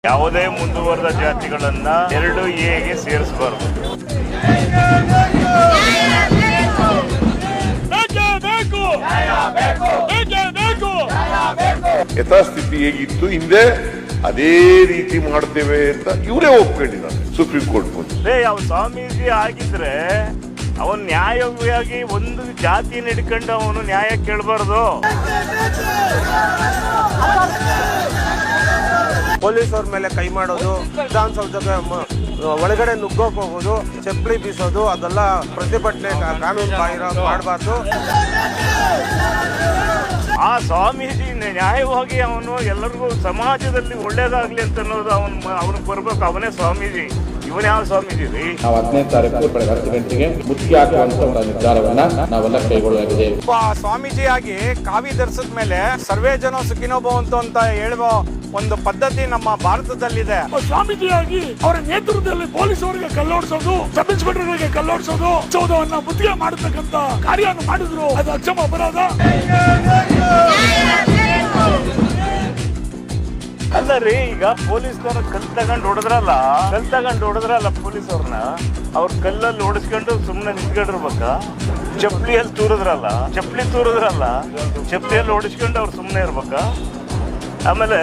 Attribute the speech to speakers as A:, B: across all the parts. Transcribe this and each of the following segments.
A: ಯಾವುದೇ ಮುಂದುವರೆದ ಜಾತಿಗಳನ್ನ 2A ಸೇರಿಸಬಾರದು.
B: ಯಥಾಸ್ಥಿತಿ ಹೇಗಿತ್ತು ಹಿಂದೆ ಅದೇ ರೀತಿ ಮಾಡ್ತೇವೆ ಅಂತ ಇವರೇ ಒಪ್ಕೊಂಡಿದ್ದಾರೆ ಸುಪ್ರೀಂ ಕೋರ್ಟ್ ಮುಂದೆ.
A: ಯಾವ ಸ್ವಾಮೀಜಿ ಆಗಿದ್ರೆ ಅವನ್ ನ್ಯಾಯವಾಗಿ ಒಂದು ಜಾತಿ ಹಿಡ್ಕೊಂಡು ಅವನು ನ್ಯಾಯ ಕೇಳಬಾರ್ದು.
C: ಪೊಲೀಸ್ ಅವ್ರ ಮೇಲೆ ಕೈ ಮಾಡೋದು, ವಿಧಾನಸೌಧಕ್ಕೆ ಒಳಗಡೆ ನುಗ್ಗೋಕ್ ಹೋಗೋದು, ಚಪ್ಪಲಿ ಬೀಸೋದು, ಅದೆಲ್ಲ ಪ್ರತಿಭಟನೆ ಕಾನೂನು ಬಾಹಿರ ಮಾಡಬಾರ್ದು.
A: ಆ ಸ್ವಾಮೀಜಿ ನ್ಯಾಯವಾಗಿ ಅವನು ಎಲ್ಲರಿಗೂ ಸಮಾಜದಲ್ಲಿ ಒಳ್ಳೇದಾಗ್ಲಿ ಅಂತ ಅನ್ನೋದು ಅವನಿಗೆ ಬರ್ಬೇಕು. ಅವನೇ ಸ್ವಾಮೀಜಿ. ಇವನ್ ಯಾವ ಸ್ವಾಮೀಜಿ ರೀ?
D: ನಾವು 15 ತಾರೀಕು ಬೆಳಗ್ಗೆ 10 ಗಂಟೆಗೆ ಮುತ್ತಿಗೆ ಹಾಕುವಂತ ಒಂದು ನಿರ್ಧಾರವನ್ನ ನಾವೆಲ್ಲ ಕೈಗೊಳ್ಳಲಾಗಿದೆ.
C: ಸ್ವಾಮೀಜಿಯಾಗಿ ಕಾವಿ ಧರಿಸಿದ ಮೇಲೆ ಸರ್ವೇ ಜನ ಸುಖಿನೋ ಭವಂತು ಅಂತ ಹೇಳುವ ಒಂದು ಪದ್ಧತಿ ನಮ್ಮ ಭಾರತದಲ್ಲಿದೆ.
E: ಸ್ವಾಮೀಜಿಯಾಗಿ ಅವರ ನೇತೃತ್ವದಲ್ಲಿ ಪೊಲೀಸ್ ಅವರಿಗೆ ಕಲ್ಲೋಡಿಸೋದು, ಸಬ್ ಇನ್ಸ್ಪೆಕ್ಟರ್ಗಳಿಗೆ ಕಲ್ಲೋಡಿಸೋದು, ಚೌದವನ್ನ ಮುತ್ತಿಗೆ ಮಾಡತಕ್ಕಂತ ಕಾರ್ಯವನ್ನು ಮಾಡಿದ್ರು. ಅದು ಅಕ್ಷಮ ಅಪರಾಧ
A: ಅಲ್ಲ ರೀ. ಈಗ ಪೊಲೀಸ್ನವ್ರ ಕಲ್ ತಗೊಂಡು ಹೊಡೆದ್ರಲ್ಲ ಪೊಲೀಸ್ ಅವ್ರನ್ನ, ಅವ್ರ ಕಲ್ಲಲ್ಲಿ ಓಡಿಸ್ಕೊಂಡು ಸುಮ್ಮನೆ ನಿಂತ್ಕೊಂಡಿರ್ಬೇಕ? ಚಪ್ಪಲಿಯಲ್ಲಿ ಚಪ್ಪಲಿಯಲ್ಲಿ ಓಡಿಸ್ಕೊಂಡು ಅವ್ರು ಸುಮ್ಮನೆ ಇರ್ಬೇಕ? ಆಮೇಲೆ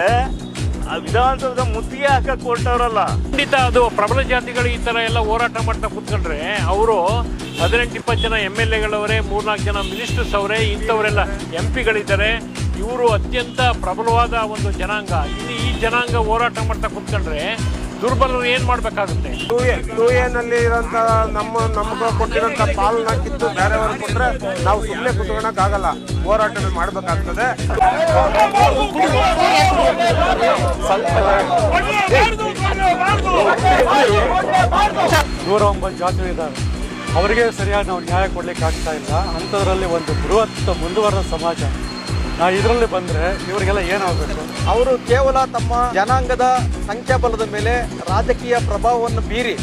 A: ವಿಧಾನಸೌಧ ಮುತ್ತಿಗೆ ಹಾಕಕ್ ಹೊರಟವ್ರಲ್ಲ.
F: ಖಂಡಿತ ಅದು ಪ್ರಬಲ ಜಾತಿಗಳು ಈ ತರ ಎಲ್ಲ ಹೋರಾಟ ಮಾಡ್ತಾ ಕೂತ್ಕೊಂಡ್ರೆ ಅವರು 18-20 ಜನ MLA-ಗಳವರೇ, 3-4 ಜನ ಮಿನಿಸ್ಟರ್ಸ್ ಅವರೇ, ಇಂಥವರೆಲ್ಲ MP-ಗಳಿದ್ದಾರೆ. ಇವರು ಅತ್ಯಂತ ಪ್ರಬಲವಾದ ಒಂದು ಜನಾಂಗ. ಇಲ್ಲಿ ಈ ಜನಾಂಗ ಹೋರಾಟ ಮಾಡ್ತಾ ಕೂತ್ಕೊಂಡ್ರೆ ದುರ್ಬಲರು ಏನ್ ಮಾಡ್ಬೇಕಾಗುತ್ತೆ?
C: 2A ನಲ್ಲಿ ಇರೋಂತ ನಮ್ಗೆ ಕೊಟ್ಟಿರೋಂತ ಪಾಲನ್ನ ಕಿತ್ತು ಬೇರೆಯವರು ಕೊಟ್ರೆ ನಾವು ಸುಮ್ಮನೆ ಕುತ್ಕೊಳಕ್ ಆಗಲ್ಲ, ಹೋರಾಟ ಮಾಡ್ಬೇಕಾಗ್ತದೆ.
G: 109 ಜಾತಿ ಇದ್ದಾರೆ. ಅವರಿಗೆ ಸರಿಯಾಗಿ ನಾವು ನ್ಯಾಯ ಕೊಡ್ಲಿಕ್ಕೆ ಆಗ್ತಾ ಇಲ್ಲ. ಅಂಥದ್ರಲ್ಲಿ ಒಂದು ಬೃಹತ್ ಮುಂದುವರೆದ ಸಮಾಜ ಇದರಲ್ಲಿ ಬಂದ್ರೆ ಇವರಿಗೆಲ್ಲ ಏನಾಗಬೇಕು?
H: ಅವರು ಕೇವಲ ತಮ್ಮ ಜನಾಂಗದ ಸಂಖ್ಯಾಬಲದ ಮೇಲೆ ರಾಜಕೀಯ ಪ್ರಭಾವವನ್ನು ಬೀರಿ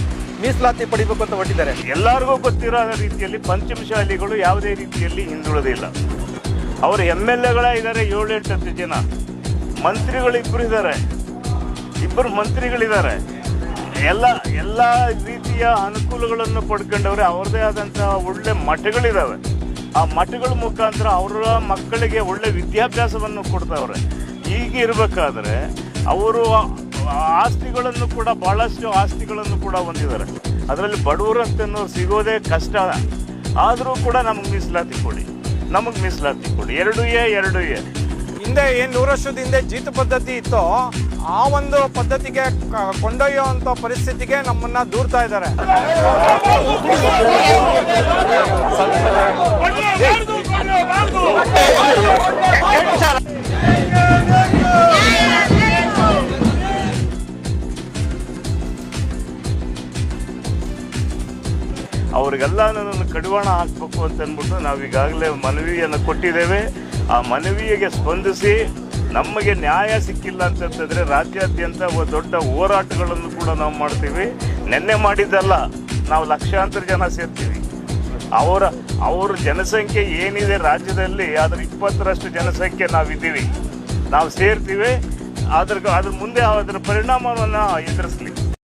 H: ಮೀಸಲಾತಿ ಪಡಿಬೇಕು ಅಂತ ಹೊರಟಿದ್ದಾರೆ.
A: ಎಲ್ಲರಿಗೂ ಗೊತ್ತಿರೋ ರೀತಿಯಲ್ಲಿ ಪಂಚಮಶಾಲಿಗಳು ಯಾವುದೇ ರೀತಿಯಲ್ಲಿ ಹಿಂದುಳಿದಿಲ್ಲ. ಅವರು MLA-ಗಳ ಇದ್ದಾರೆ 7-8 ಜನ, ಮಂತ್ರಿಗಳು ಇಬ್ಬರು ಮಂತ್ರಿಗಳಿದ್ದಾರೆ. ಎಲ್ಲ ರೀತಿಯ ಅನುಕೂಲಗಳನ್ನು ಪಡ್ಕೊಂಡವ್ರೆ. ಅವ್ರದೇ ಆದಂತಹ ಒಳ್ಳೆ ಮಠಗಳಿದಾವೆ. ಆ ಮಠಗಳ ಮುಖಾಂತರ ಅವರ ಮಕ್ಕಳಿಗೆ ಒಳ್ಳೆ ವಿದ್ಯಾಭ್ಯಾಸವನ್ನು ಕೊಡ್ತಾವ್ರೆ. ಹೀಗಿರ್ಬೇಕಾದ್ರೆ ಅವರು ಆಸ್ತಿಗಳನ್ನು ಕೂಡ, ಬಹಳಷ್ಟು ಆಸ್ತಿಗಳನ್ನು ಕೂಡ ಹೊಂದಿದ್ದಾರೆ. ಅದರಲ್ಲಿ ಬಡವರು ಅಂತನೂ ಸಿಗೋದೇ ಕಷ್ಟ. ಆದರೂ ಕೂಡ ನಮಗೆ ಮೀಸಲಾತಿ ಕೊಡಿ. 2A.
C: ಹಿಂದೆ 100 ವರ್ಷದ ಹಿಂದೆ ಜೀತು ಪದ್ಧತಿ ಇತ್ತು, ಆ ಒಂದು ಪದ್ಧತಿಗೆ ಕೊಂಡೊಯ್ಯುವಂತ ಪರಿಸ್ಥಿತಿಗೆ ನಮ್ಮನ್ನ ದೂರ್ತಾ ಇದ್ದಾರೆ.
A: ಅವ್ರಿಗೆಲ್ಲ ಕಡಿವಾಣ ಹಾಕ್ಬೇಕು ಅಂತ ಅಂದ್ಬಿಟ್ಟು ನಾವೀಗಾಗಲೇ ಮನವಿಯನ್ನು ಕೊಟ್ಟಿದ್ದೇವೆ. ಆ ಮನವಿಗೆ ಸ್ಪಂದಿಸಿ ನಮಗೆ ನ್ಯಾಯ ಸಿಕ್ಕಿಲ್ಲ ಅಂತಂತಂದ್ರೆ ರಾಜ್ಯಾದ್ಯಂತ ದೊಡ್ಡ ಹೋರಾಟಗಳನ್ನು ಕೂಡ ನಾವು ಮಾಡ್ತೀವಿ. ನೆನ್ನೆ ಮಾಡಿದ್ದಲ್ಲ, ನಾವು ಲಕ್ಷಾಂತರ ಜನ ಸೇರ್ತೀವಿ. ಅವರ ಜನಸಂಖ್ಯೆ ಏನಿದೆ ರಾಜ್ಯದಲ್ಲಿ ಅದರ 20ರಷ್ಟು ಜನಸಂಖ್ಯೆ ನಾವಿದ್ದೀವಿ. ನಾವು ಸೇರ್ತೀವಿ. ಅದ್ರ ಮುಂದೆ ಅದರ ಪರಿಣಾಮವನ್ನು ಎದುರಿಸಲಿ.